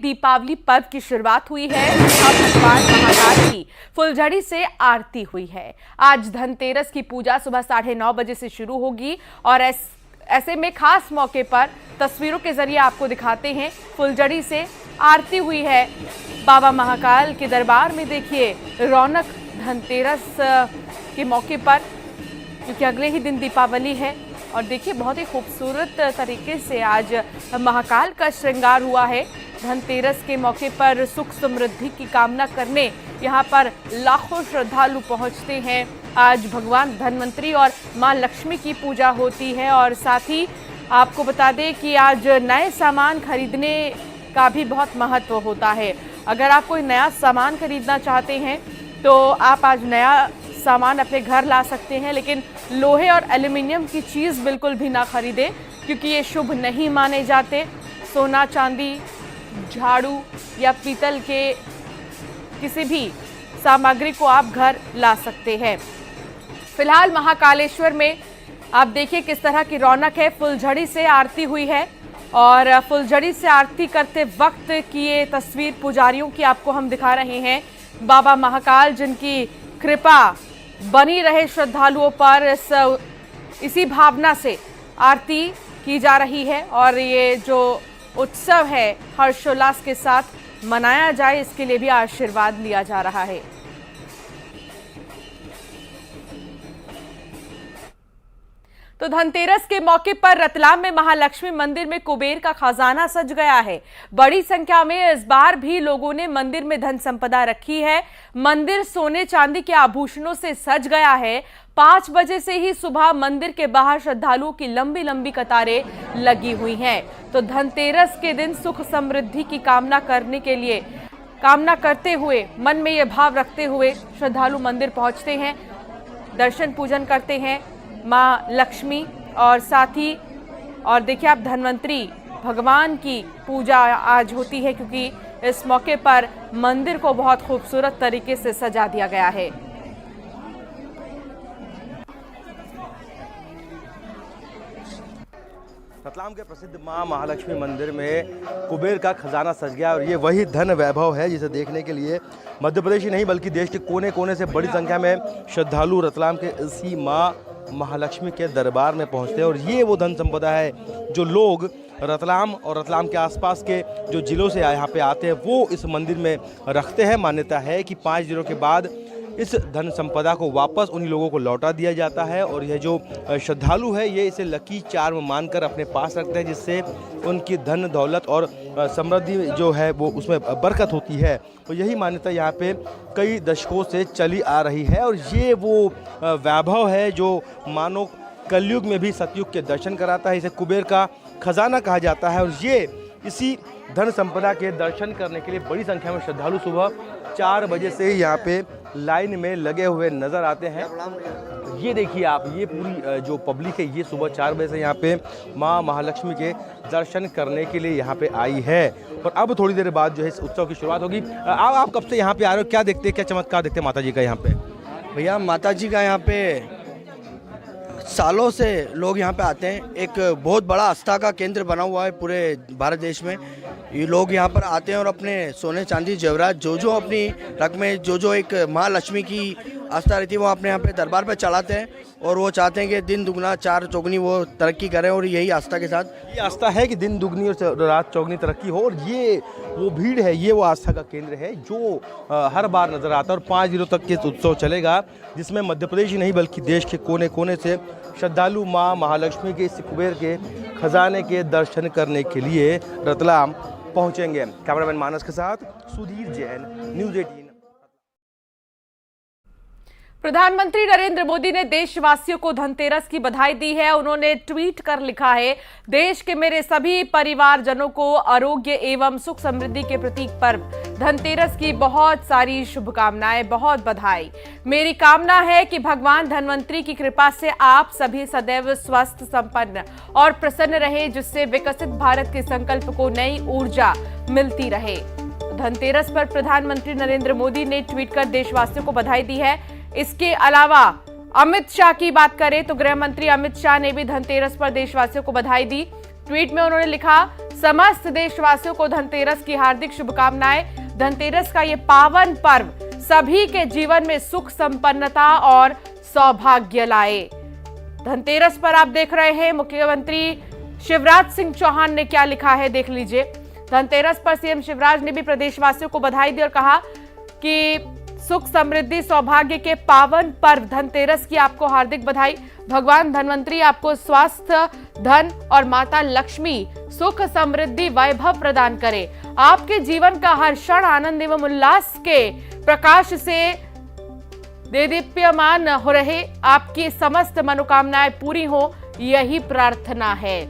दीपावली पर्व की शुरुआत हुई है। अब भगवान महाकाल की फुलझड़ी से आरती हुई है। आज धनतेरस की पूजा सुबह 9:30 बजे से शुरू होगी और ऐसे में खास मौके पर तस्वीरों के जरिए आपको दिखाते हैं। फुलझड़ी से आरती हुई है बाबा महाकाल के दरबार में। देखिए रौनक धनतेरस के मौके पर, क्योंकि अगले ही दिन दीपावली है। और देखिए बहुत ही खूबसूरत तरीके से आज महाकाल का श्रृंगार हुआ है। धनतेरस के मौके पर सुख समृद्धि की कामना करने यहाँ पर लाखों श्रद्धालु पहुँचते हैं। आज भगवान धन्वंतरी और माँ लक्ष्मी की पूजा होती है। और साथ ही आपको बता दें कि आज नए सामान खरीदने का भी बहुत महत्व होता है। अगर आप कोई नया सामान खरीदना चाहते हैं तो आप आज नया सामान अपने घर ला सकते हैं, लेकिन लोहे और एल्युमिनियम की चीज़ बिल्कुल भी ना खरीदें, क्योंकि ये शुभ नहीं माने जाते। सोना, चांदी, झाड़ू या पीतल के किसी भी सामग्री को आप घर ला सकते हैं। फिलहाल महाकालेश्वर में आप देखिए किस तरह की रौनक है। फुलझड़ी से आरती हुई है और फुलझड़ी से आरती करते वक्त की ये तस्वीर पुजारियों की आपको हम दिखा रहे हैं। बाबा महाकाल जिनकी कृपा बनी रहे श्रद्धालुओं पर, इसी भावना से आरती की जा रही है। और ये जो उत्सव है हर्षोल्लास के साथ मनाया जाए, इसके लिए भी आशीर्वाद लिया जा रहा है। तो धनतेरस के मौके पर रतलाम में महालक्ष्मी मंदिर में कुबेर का खजाना सज गया है। बड़ी संख्या में इस बार भी लोगों ने मंदिर में धन संपदा रखी है। मंदिर सोने चांदी के आभूषणों से सज गया है। 5 बजे से ही सुबह मंदिर के बाहर श्रद्धालुओं की लंबी लंबी कतारें लगी हुई हैं। तो धनतेरस के दिन सुख समृद्धि की कामना करते हुए, मन में ये भाव रखते हुए श्रद्धालु मंदिर पहुंचते हैं, दर्शन पूजन करते हैं माँ लक्ष्मी और साथ ही और देखिए आप धन्वंतरी भगवान की पूजा आज होती है, क्योंकि इस मौके पर मंदिर को बहुत खूबसूरत तरीके से सजा दिया गया है। रतलाम के प्रसिद्ध मां महालक्ष्मी मंदिर में कुबेर का खजाना सज गया और ये वही धन वैभव है जिसे देखने के लिए मध्य प्रदेश ही नहीं बल्कि देश के कोने कोने से बड़ी संख्या में श्रद्धालु रतलाम के इसी मां महालक्ष्मी के दरबार में पहुंचते हैं। और ये वो धन संपदा है जो लोग रतलाम और रतलाम के आसपास के जो जिलों से यहाँ पे आते हैं वो इस मंदिर में रखते हैं। मान्यता है कि 5 दिनों के बाद इस धन संपदा को वापस उन्हीं लोगों को लौटा दिया जाता है। और यह जो श्रद्धालु है ये इसे लकी चार्म मानकर अपने पास रखते हैं, जिससे उनकी धन दौलत और समृद्धि जो है वो उसमें बरकत होती है। तो यही मान्यता यहाँ पे कई दशकों से चली आ रही है। और ये वो वैभव है जो मानो कलयुग में भी सतयुग के दर्शन कराता है। इसे कुबेर का खजाना कहा जाता है। और ये इसी धन संपदा के दर्शन करने के लिए बड़ी संख्या में श्रद्धालु सुबह 4 बजे से ही यहाँ पे लाइन में लगे हुए नजर आते हैं। ये देखिए आप, ये पूरी जो पब्लिक है ये सुबह 4 बजे से यहाँ पे माँ महालक्ष्मी के दर्शन करने के लिए यहाँ पे आई है। और अब थोड़ी देर बाद जो है इस उत्सव की शुरुआत होगी। आप कब से यहाँ पे आ रहे हो, क्या देखते हैं, क्या चमत्कार देखते हैं माता जी का यहाँ पे? भैया माता जी का यहाँ पे सालों से लोग यहाँ पे आते हैं। एक बहुत बड़ा आस्था का केंद्र बना हुआ है पूरे भारत देश में। ये लोग यहाँ पर आते हैं और अपने सोने चांदी जेवरात जो अपनी रकमें जो एक माँ लक्ष्मी की आस्था रहती है वो अपने यहाँ पे दरबार पे चढ़ाते हैं। और वो चाहते हैं कि दिन दुगना चार चौगनी वो तरक्की करें। और यही आस्था के साथ ये आस्था है कि दिन दुगनी और रात चौगनी तरक्की हो। और ये वो भीड़ है, ये वो आस्था का केंद्र है जो हर बार नजर आता है। और 5 दिनों तक के उत्सव चलेगा, जिसमें मध्य प्रदेश ही नहीं बल्कि देश के कोने कोने से श्रद्धालु माँ महालक्ष्मी के इस कुबेर के खजाने के दर्शन करने के लिए रतलाम पहुंचेंगे। कैमरामैन मानस के साथ सुधीर जैन, न्यूज़ 18। प्रधानमंत्री नरेंद्र मोदी ने देशवासियों को धनतेरस की बधाई दी है। उन्होंने ट्वीट कर लिखा है, देश के मेरे सभी परिवारजनों को आरोग्य एवं सुख समृद्धि के प्रतीक पर्व धनतेरस की बहुत सारी शुभकामनाएं, बहुत बधाई। मेरी कामना है कि भगवान धन्वंतरी की कृपा से आप सभी सदैव स्वस्थ, संपन्न और प्रसन्न रहे, जिससे विकसित भारत के संकल्प को नई ऊर्जा मिलती रहे। धनतेरस पर प्रधानमंत्री नरेंद्र मोदी ने ट्वीट कर देशवासियों को बधाई दी है। इसके अलावा अमित शाह की बात करें तो गृह मंत्री अमित शाह ने भी धनतेरस पर देशवासियों को बधाई दी। ट्वीट में उन्होंने लिखा, समस्त देशवासियों को धनतेरस की हार्दिक शुभकामनाएं। धनतेरस का ये पावन पर्व सभी के जीवन में सुख संपन्नता और सौभाग्य लाए। धनतेरस पर आप देख रहे हैं मुख्यमंत्री शिवराज सिंह चौहान ने क्या लिखा है, देख लीजिए। धनतेरस पर सीएम शिवराज ने भी प्रदेशवासियों को बधाई दी और कहा कि सुख समृद्धि सौभाग्य के पावन पर्व धनतेरस की आपको हार्दिक बधाई। भगवान धनवंतरी आपको स्वास्थ्य, धन और माता लक्ष्मी सुख समृद्धि वैभव प्रदान करे। आपके जीवन का हर क्षण आनंद एवं उल्लास के प्रकाश से देदीप्यमान हो रहे। आपकी समस्त मनोकामनाएं पूरी हो, यही प्रार्थना है।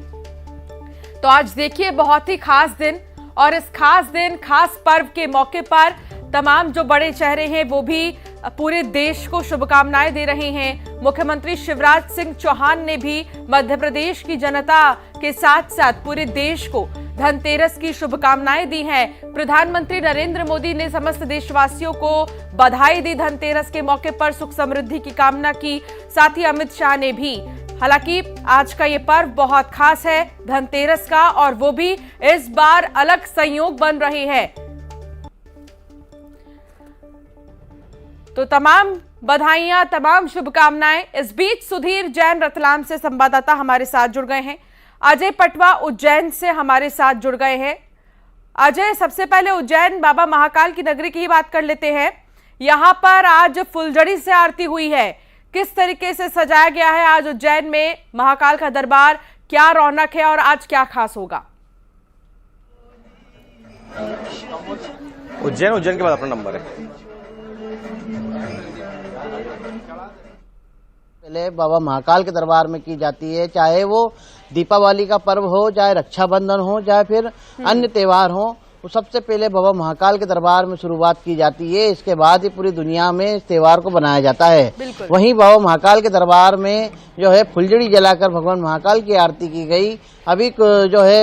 तो आज देखिए बहुत ही खास दिन, और इस खास दिन, खास पर्व के मौके पर तमाम जो बड़े चेहरे हैं वो भी पूरे देश को शुभकामनाएं दे रहे हैं। मुख्यमंत्री शिवराज सिंह चौहान ने भी मध्य प्रदेश की जनता के साथ साथ पूरे देश को धनतेरस की शुभकामनाएं दी हैं। प्रधानमंत्री नरेंद्र मोदी ने समस्त देशवासियों को बधाई दी, धनतेरस के मौके पर सुख समृद्धि की कामना की। साथ ही अमित शाह ने भी। हालांकि आज का ये पर्व बहुत खास है धनतेरस का, और वो भी इस बार अलग संयोग बन रहे हैं। तो तमाम बधाइयां, तमाम शुभकामनाएं। इस बीच सुधीर जैन रतलाम से संवाददाता हमारे साथ जुड़ गए हैं। अजय पटवा उज्जैन से हमारे साथ जुड़ गए हैं। अजय, सबसे पहले उज्जैन बाबा महाकाल की नगरी की ही बात कर लेते हैं। यहां पर आज फुलझड़ी से आरती हुई है, किस तरीके से सजाया गया है आज उज्जैन में महाकाल का दरबार, क्या रौनक है और आज क्या खास होगा? उज्जैन के बाद अपना नंबर है। पहले बाबा महाकाल के दरबार में की जाती है, चाहे वो दीपावली का पर्व हो, चाहे रक्षाबंधन हो, चाहे फिर अन्य त्योहार हो, तो सबसे पहले बाबा महाकाल के दरबार में शुरुआत की जाती है। इसके बाद ही पूरी दुनिया में इस त्योहार को बनाया जाता है। वहीं बाबा महाकाल के दरबार में जो है फुलझड़ी जलाकर भगवान महाकाल की आरती की गई। अभी जो है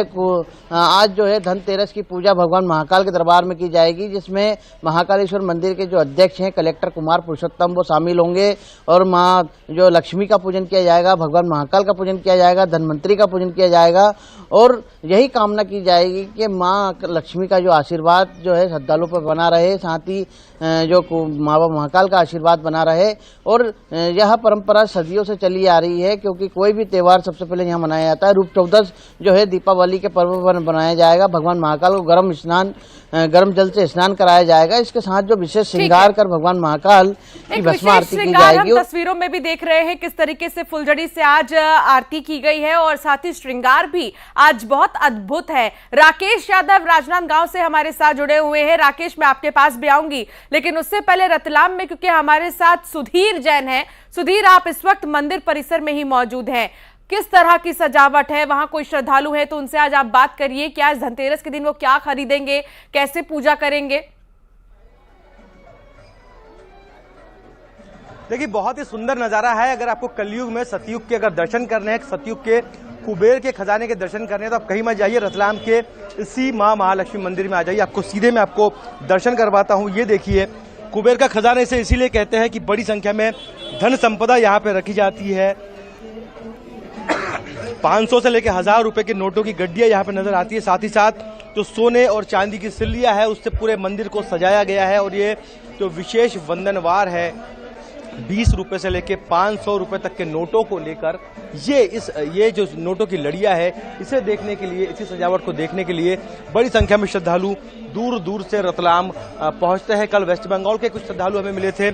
आज जो है धनतेरस की पूजा भगवान महाकाल के दरबार में की जाएगी, जिसमें महाकालेश्वर मंदिर के जो अध्यक्ष हैं कलेक्टर कुमार पुरुषोत्तम वो शामिल होंगे, और माँ जो लक्ष्मी का पूजन किया जाएगा, भगवान महाकाल का पूजन किया जाएगा, धनवंतरी का पूजन किया जाएगा, और यही कामना की जाएगी कि माँ लक्ष्मी का जो आशीर्वाद जो है श्रद्धालुओं पर बना रहे, साथ ही जो बाबा महाकाल का आशीर्वाद बना रहे। और यह परंपरा सदियों से चली आ रही है, क्योंकि कोई भी त्योहार सबसे पहले यहाँ मनाया जाता है। रूप चौदस जो है दीपावली के पर्व पर बनाया जाएगा। भगवान महाकाल को गर्म जल से स्नान कराया जाएगा। इसके साथ जो विशेष श्रृंगार कर भगवान महाकाल की भस्म आरती की जाएगी। हम तस्वीरों में भी देख रहे हैं किस तरीके से फुलझड़ी से आज आरती की गई है, और साथ ही श्रृंगार भी आज बहुत अद्भुत है। राकेश यादव राजनांदगांव से हमारे साथ जुड़े हुए हैं। राकेश, मैं आपके पास भी आऊंगी, लेकिन उससे पहले रतलाम में क्योंकि हमारे साथ सुधीर जैन है। सुधीर, आप इस वक्त मंदिर परिसर में ही मौजूद हैं, किस तरह की सजावट है वहां? कोई श्रद्धालु है तो उनसे आज आप बात करिए कि आज धनतेरस के दिन वो क्या खरीदेंगे, कैसे पूजा करेंगे? देखिए बहुत ही सुंदर नजारा है। अगर आपको कलयुग में सतयुग के अगर दर्शन करने हैं, सतयुग के कुबेर के खजाने के दर्शन करने हैं, तो आप कहीं मत जाइए, रतलाम के इसी मां महालक्ष्मी मंदिर में आ जाइए। आपको सीधे मैं आपको दर्शन करवाता हूं। ये देखिए कुबेर का खजाना इसे इसीलिए कहते हैं कि बड़ी संख्या में धन संपदा यहाँ पे रखी जाती है। 500 से लेकर 1000 रुपए के नोटों की गड्डियां यहाँ पे नजर आती है। साथ ही साथ जो सोने और चांदी की सिल्लियां है उससे पूरे मंदिर को सजाया गया है। और ये जो विशेष वंदनवार है 20 रुपए से लेकर 500 रुपए तक के नोटों को लेकर ये जो नोटों की लड़ियां है, इसे देखने के लिए, इसी सजावट को देखने के लिए बड़ी संख्या में श्रद्धालु दूर दूर से रतलाम पहुंचते हैं। कल वेस्ट बंगाल के कुछ श्रद्धालु हमें मिले थे,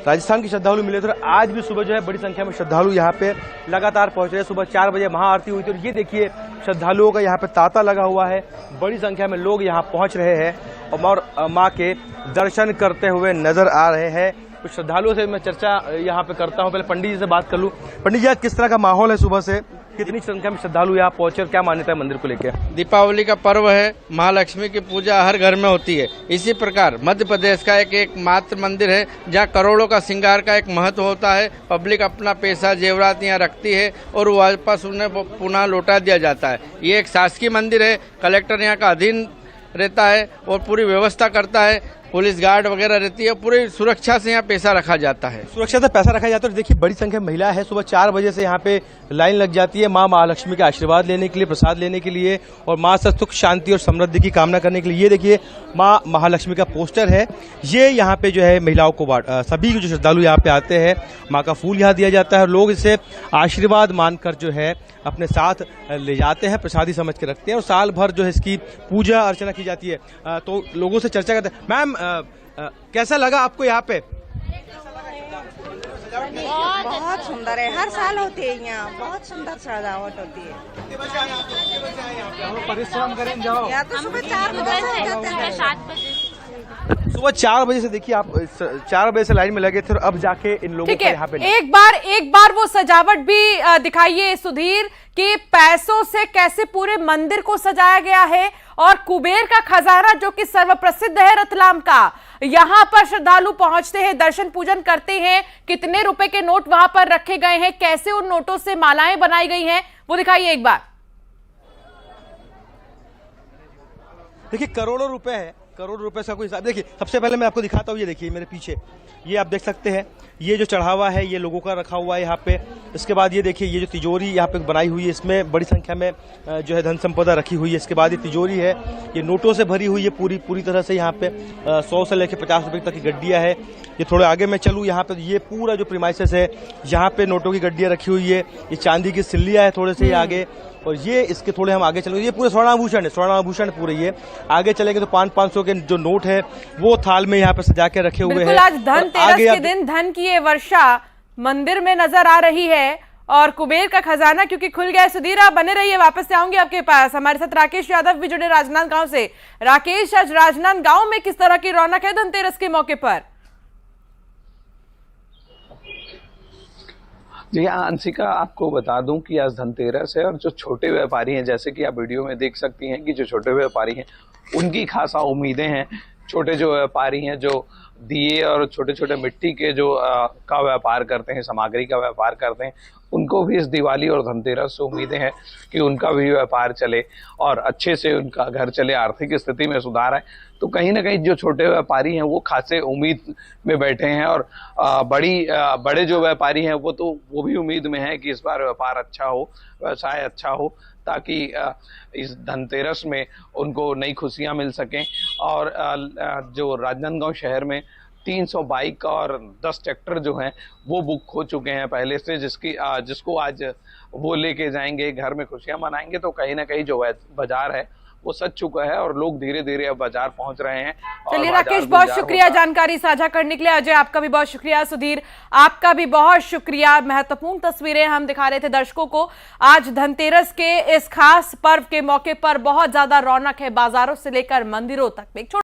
राजस्थान के श्रद्धालु मिले थे, और आज भी सुबह जो है बड़ी संख्या में श्रद्धालु यहाँ पे लगातार पहुंच रहे हैं। सुबह 4 बजे महाआरती हुई थी, और ये देखिए श्रद्धालुओं का यहाँ पे तांता लगा हुआ है। बड़ी संख्या में लोग यहाँ पहुंच रहे हैं और माँ के दर्शन करते हुए नजर आ रहे हैं। कुछ श्रद्धालुओं से मैं चर्चा यहाँ पे करता हूँ। पहले पंडित जी से बात कर लूँ। पंडित जी, आज किस तरह का माहौल है? सुबह से कितनी संख्या में श्रद्धालु यहाँ पहुंचे और क्या मान्यता है मंदिर को लेकर? दीपावली का पर्व है, महालक्ष्मी की पूजा हर घर में होती है। इसी प्रकार मध्य प्रदेश का एक मात्र मंदिर है जहाँ करोड़ों का श्रृंगार का एक महत्व होता है। पब्लिक अपना पैसा जेवरात यहाँ रखती है और वापस उन्हें पुनः लौटा दिया जाता है। ये एक शासकीय मंदिर है, कलेक्टर यहाँ का अधीन रहता है और पूरी व्यवस्था करता है। पुलिस गार्ड वगैरह रहती है, पूरी सुरक्षा से यहाँ पैसा रखा जाता है। सुरक्षा से पैसा रखा जाता है। और देखिए बड़ी संख्या में महिला है, सुबह 4 बजे से यहाँ पे लाइन लग जाती है माँ महालक्ष्मी का आशीर्वाद लेने के लिए, प्रसाद लेने के लिए और माँ से सुख शांति और समृद्धि की कामना करने के लिए। ये देखिए माँ महालक्ष्मी का पोस्टर है, ये यहाँ पे जो है महिलाओं को सभी जो श्रद्धालु यहाँ पे आते हैं माँ का फूल यहाँ दिया जाता है और लोग इसे आशीर्वाद मानकर जो है अपने साथ ले जाते हैं, प्रसादी समझ के रखते हैं और साल भर जो है इसकी पूजा अर्चना की जाती है। तो लोगों से चर्चा करते हैं। मैम कैसा लगा आपको यहाँ पे? बहुत सुंदर है, हर साल होती है यहाँ, बहुत सुंदर सजावट होती है। परिश्रम करें जाओ। यहाँ तो सुबह 4 बजे से जाते हैं, 7 बजे। सुबह 4 बजे से देखिए आप 4 बजे से लाइन में लगे थे और अब जाके इन लोगों ठीक का है, यहाँ पे एक बार वो सजावट भी दिखाइए सुधीर कि पैसों से कैसे पूरे मंदिर को सजाया गया है और कुबेर का खजाना जो कि सर्वप्रसिद्ध है रतलाम का, यहां पर श्रद्धालु पहुंचते हैं, दर्शन पूजन करते हैं। कितने रुपए के नोट वहां पर रखे गए हैं, कैसे उन नोटों से मालाएं बनाई गई हैं, वो दिखाइए एक बार। देखिए करोड़ों रुपए है, करोड़ रुपए का कोई हिसाब। देखिए सबसे पहले मैं आपको दिखाता हूँ, ये देखिए मेरे पीछे ये आप देख सकते हैं, ये जो चढ़ावा है ये लोगों का रखा हुआ है यहाँ पे। इसके बाद ये देखिए ये जो तिजोरी यहाँ पे बनाई हुई है, इसमें बड़ी संख्या में जो है धन संपदा रखी हुई है। इसके बाद ये तिजोरी है, ये नोटों से भरी हुई है पूरी तरह से। यहाँ पे 100 से लेकर 50 रुपए तक की गड्डियाँ है। ये थोड़े आगे मैं चलूँ, यहाँ पे ये पूरा जो प्रीमाइसेस है यहाँ पे नोटों की गड्डियाँ रखी हुई है। ये चांदी की सिल्लियाँ है थोड़े से आगे, और ये इसके थोड़े हम आगे चलेंगे, ये पूरे स्वर्णाभूषण है, स्वर्णाभूषण पूरे। ये आगे चलेंगे तो 500 के जो नोट है वो थाल में यहाँ पे सजा के रखे हुए हैं। आज धनतेरस के दिन धन की ये वर्षा मंदिर में नजर आ रही है और कुबेर का खजाना क्योंकि खुल गया है। सुधीर आप बने रहिए, वापस से आऊंगी आपके पास। हमारे साथ राकेश यादव भी जुड़े राजनांदगांव से। राकेश, आज राजनांदगांव में किस तरह की रौनक है धनतेरस के मौके पर? जी हाँ अंशिका, आपको बता दूं कि आज धनतेरस है और जो छोटे व्यापारी हैं, जैसे कि आप वीडियो में देख सकती हैं कि जो छोटे व्यापारी हैं उनकी खासा उम्मीदें हैं। छोटे जो व्यापारी हैं जो दिए और छोटे छोटे मिट्टी के जो का व्यापार करते हैं, सामग्री का व्यापार करते हैं, उनको भी इस दिवाली और धनतेरस से उम्मीदें हैं कि उनका भी व्यापार चले और अच्छे से उनका घर चले, आर्थिक स्थिति में सुधार आए। तो कहीं ना कहीं जो छोटे व्यापारी हैं वो खासे उम्मीद में बैठे हैं और बड़े जो व्यापारी हैं वो भी उम्मीद में हैं कि इस बार व्यापार अच्छा हो, व्यवसाय अच्छा हो, ताकि इस धनतेरस में उनको नई खुशियां मिल सकें। और जो राजनांदगांव शहर में 300 बाइक और 10 ट्रैक्टर जो हैं वो बुक हो चुके हैं पहले से, जिसको आज वो लेके जाएंगे, घर में खुशियां मनाएंगे। तो कहीं ना कहीं जो बाजार है वो सज चुका है और लोग धीरे धीरे अब बाजार पहुंच रहे हैं। चलिए राकेश, बहुत शुक्रिया जानकारी साझा करने के लिए। अजय, आपका भी बहुत शुक्रिया। सुधीर, आपका भी बहुत शुक्रिया। महत्वपूर्ण तस्वीरें हम दिखा रहे थे दर्शकों को। आज धनतेरस के इस खास पर्व के मौके पर बहुत ज्यादा रौनक है, बाजारों से लेकर मंदिरों तक।